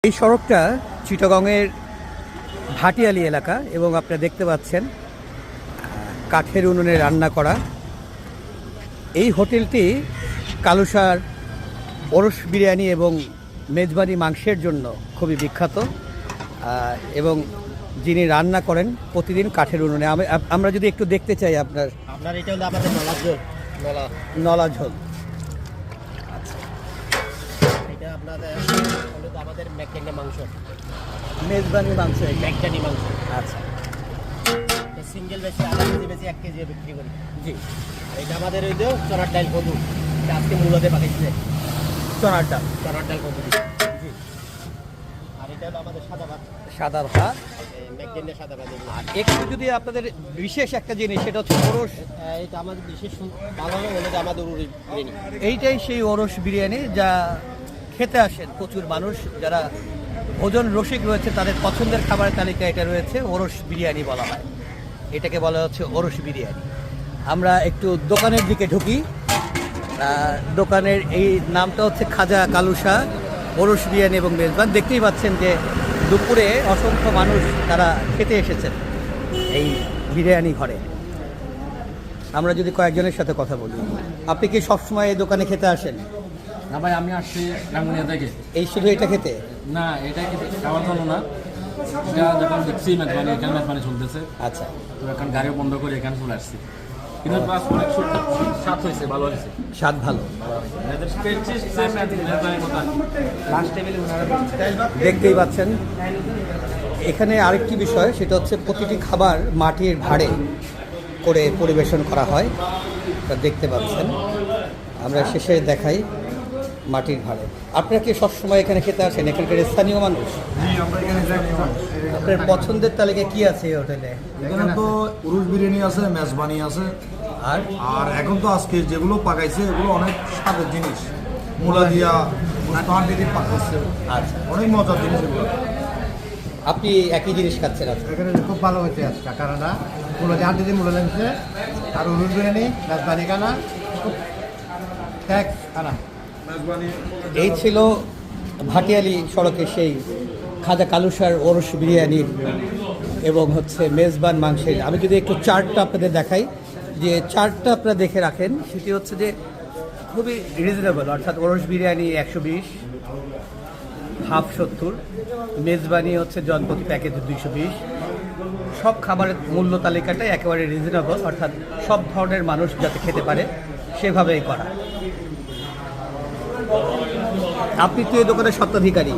এই সড়কটা চিটাগংয়ের ভাটিয়ালি এলাকা এবং আপনারা দেখতে পাচ্ছেন কাঠের উনুনে রান্না করা এই হোটেলটি কালুসার ওরস বিরিয়ানি এবং মেজবানি মাংসের জন্য খুবই বিখ্যাত এবং যিনি রান্না করেন প্রতিদিন কাঠের উনুনে। আমরা যদি একটু দেখতে চাই আপনার এটা হলো আমাদের নলা ঝোল। এটা আপনাদের হলো আমাদের ম্যাকডানি মাংস, মেজবানি মাংস, ম্যাকডানি মাংস। আচ্ছা, সিঙ্গেল বেশি আধা কেজি বেশি 1 কেজি বিক্রি করি। জি। আর এটা আমাদের ওই যে চনার ডাল কদু, এটা আজকে মূলতে পাঠাইছে চনার ডাল কদু। জি। আর এটা হলো আমাদের সাদা ভাত। ম্যাকডানি সাদা ভাত। আর একটু যদি আপনাদের বিশেষ একটা জিনিস, সেটা হচ্ছে ওরস। এটা আমাদের বিশেষ ভালো হলো যে আমাদের বিরিয়ানি। এইটাই সেই ওরস বিরিয়ানি যা খেতে আসেন প্রচুর মানুষ, যারা ভোজন রসিক রয়েছে তাদের পছন্দের খাবারের তালিকা এটা রয়েছে। ওরস বিরিয়ানি বলা হয়, এটাকে বলা হচ্ছে ওরস বিরিয়ানি। আমরা একটু দোকানের দিকে ঢুকি। দোকানের এই নামটা হচ্ছে খাজা কালুসা ওরস বিরিয়ানি এবং মেজবান। দেখতেই পাচ্ছেন যে দুপুরে অসংখ্য মানুষ তারা খেতে এসেছেন এই বিরিয়ানি ঘরে। আমরা যদি কয়েকজনের সাথে কথা বলি, আপনি কি সবসময় এই দোকানে খেতে আসেন? না ভাই, আমি আসছি রাঙ্গুনিয়া থেকে। এই শুধু এটা খেতে? না, এটা খাওয়ার জন্য না, এটা যখন দেখছি মেজবানি, এখানে মেজবানি চলতেছে। আচ্ছা, তো এখন গাড়িও বন্ধ করে এখানে চলে আসছি। কিন্তু প্লাস অনেক স্বাদ হয়েছে, ভালো হয়েছে, স্বাদ ভালো। দেখতেই পাচ্ছেন এখানে আরেকটি বিষয়, সেটা হচ্ছে প্রতিটি খাবার মাটির ভাঁড়ে করে পরিবেশন করা হয়। তা দেখতে পাচ্ছেন, আমরা শেষে দেখাই মাটির ভাঁড়ে। আপনারা কি সবসময় এখানে খেতে আসেন? এখানকার স্থানীয় মানুষ? আপনার পছন্দের তালিকায় কি আছে এই হোটেলে? এখানে তো উরুস বিরিয়ানি আছে, মেজবানি আছে, আর আর এখন তো আজকে যেগুলো পাকাইছে এগুলো অনেক স্বাদের জিনিস, মূলা দিয়া দিদি পাকাচ্ছে। আচ্ছা, অনেক মজার জিনিস এগুলো। আপনি একই জিনিস খাচ্ছেন আজকে? এখানে খুব ভালো হয়েছে আজকে, কারণ মূলো দিয়ে দিদি মূলো লাগছে, আর উরুস বিরিয়ানি রাজবাড়ি খানা খুব ট্যাক্স খানা। এই ছিল ভাটিয়ালি সড়কে সেই খাজা কালুসার ওরস বিরিয়ানির এবং হচ্ছে মেজবান মাংসের। আমি যদি একটু চার্টটা আপনাদের দেখাই, যে চার্টটা আপনারা দেখে রাখেন, সেটি হচ্ছে যে খুবই রিজনেবল। অর্থাৎ ওরস বিরিয়ানি 120, হাফ 70, মেজবানি হচ্ছে জনপ্রতি প্যাকেজ 220। সব খাবারের মূল্য তালিকাটাই একেবারে রিজনেবল, অর্থাৎ সব ধরনের মানুষ যাতে খেতে পারে সেভাবেই করা। আপনি তো এই দোকানের স্বত্বাধিকারী।